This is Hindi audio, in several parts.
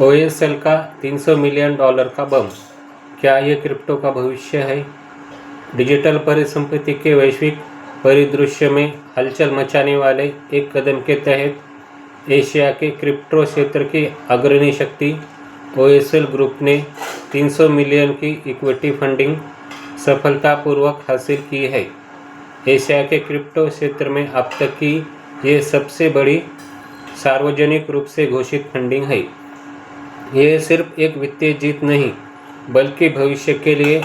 ओएसएल का $300 मिलियन का बम, क्या ये क्रिप्टो का भविष्य है? डिजिटल परिसंपत्ति के वैश्विक परिदृश्य में हलचल मचाने वाले एक कदम के तहत एशिया के क्रिप्टो क्षेत्र की अग्रणी शक्ति ओएसएल ग्रुप ने 300 मिलियन की इक्विटी फंडिंग सफलतापूर्वक हासिल की है। एशिया के क्रिप्टो क्षेत्र में अब तक की ये सबसे बड़ी सार्वजनिक रूप से घोषित फंडिंग है। ये सिर्फ एक वित्तीय जीत नहीं, बल्कि भविष्य के लिए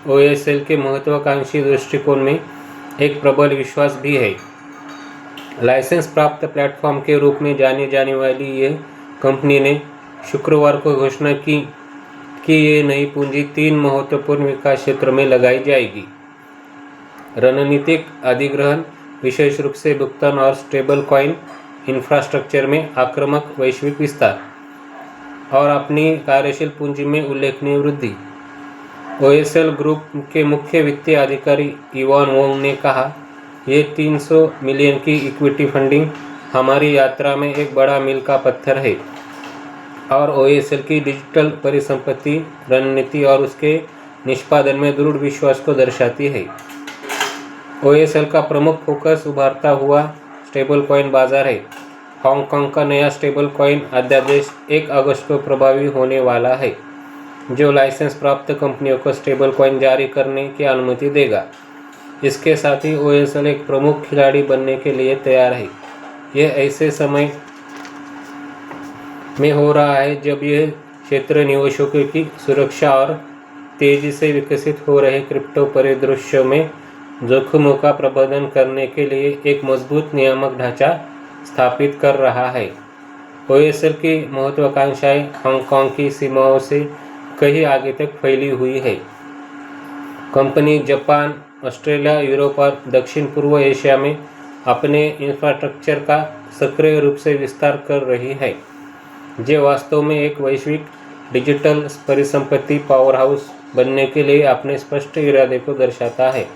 ओएसएल के महत्वाकांक्षी दृष्टिकोण में एक प्रबल विश्वास भी है। लाइसेंस प्राप्त प्लेटफॉर्म के रूप में जाने जाने वाली ये कंपनी ने शुक्रवार को घोषणा की कि ये नई पूंजी 3 महत्वपूर्ण विकास क्षेत्रों में लगाई जाएगी: रणनीतिक अधिग्रहण, विशेष रूप से भुगतान और स्टेबल कॉइन इंफ्रास्ट्रक्चर में आक्रामक वैश्विक विस्तार, और अपनी कार्यशील पूंजी में उल्लेखनीय वृद्धि। ओएसएल ग्रुप के मुख्य वित्तीय अधिकारी इवान वोंग ने कहा, ये 300 मिलियन की इक्विटी फंडिंग हमारी यात्रा में एक बड़ा मील का पत्थर है और ओएसएल की डिजिटल परिसंपत्ति रणनीति और उसके निष्पादन में दृढ़ विश्वास को दर्शाती है। ओएसएल का प्रमुख फोकस उभरता हुआ स्टेबल कॉइन बाजार है। हांगकांग का नया स्टेबल कॉइन अध्यादेश 1 अगस्त को प्रभावी होने वाला है, जो लाइसेंस प्राप्त कंपनियों को स्टेबल कॉइन जारी करने की अनुमति देगा। इसके साथ ही ओएसएल एक प्रमुख खिलाड़ी बनने के लिए तैयार है। यह ऐसे समय में हो रहा है जब यह क्षेत्र निवेशकों की सुरक्षा और तेजी से विकसित हो रहे क्रिप्टो परिदृश्यों में जोखिमों का प्रबंधन करने के लिए एक मजबूत नियामक ढांचा स्थापित कर रहा है। ओएसएल की महत्वाकांक्षाएं हांगकांग की सीमाओं से कहीं आगे तक फैली हुई है। कंपनी जापान, ऑस्ट्रेलिया, यूरोप और दक्षिण पूर्व एशिया में अपने इंफ्रास्ट्रक्चर का सक्रिय रूप से विस्तार कर रही है, जो वास्तव में एक वैश्विक डिजिटल परिसंपत्ति पावरहाउस बनने के लिए अपने स्पष्ट इरादे को दर्शाता है।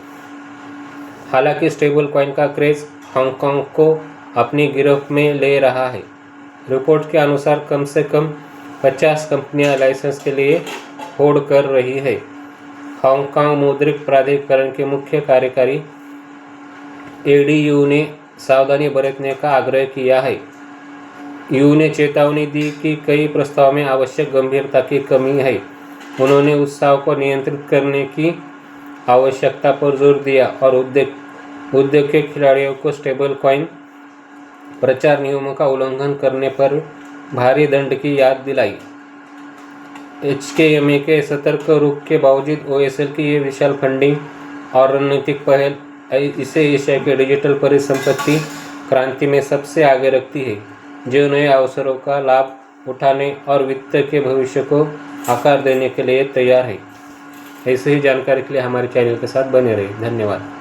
हालांकि स्टेबल कॉइन का क्रेज हांगकांग को अपनी गिरफ्त में ले रहा है। रिपोर्ट के अनुसार कम से कम 50 कंपनियां लाइसेंस के लिए होड़ कर रही है। हांगकांग मौद्रिक प्राधिकरण के मुख्य कार्यकारी एडीयू ने सावधानी बरतने का आग्रह किया है। यू ने चेतावनी दी कि कई प्रस्तावों में आवश्यक गंभीरता की कमी है। उन्होंने उत्साह को नियंत्रित करने की आवश्यकता पर जोर दिया और उद्योग के खिलाड़ियों को स्टेबल कॉइन प्रचार नियमों का उल्लंघन करने पर भारी दंड की याद दिलाई। एचकेएमए के सतर्क रुख के बावजूद ओएसएल की ये विशाल फंडिंग और रणनीतिक पहल इसे एशिया के डिजिटल परिसंपत्ति क्रांति में सबसे आगे रखती है, जो नए अवसरों का लाभ उठाने और वित्त के भविष्य को आकार देने के लिए तैयार है। ऐसे ही जानकारी के लिए हमारे चैनल के साथ बने रहिए। धन्यवाद।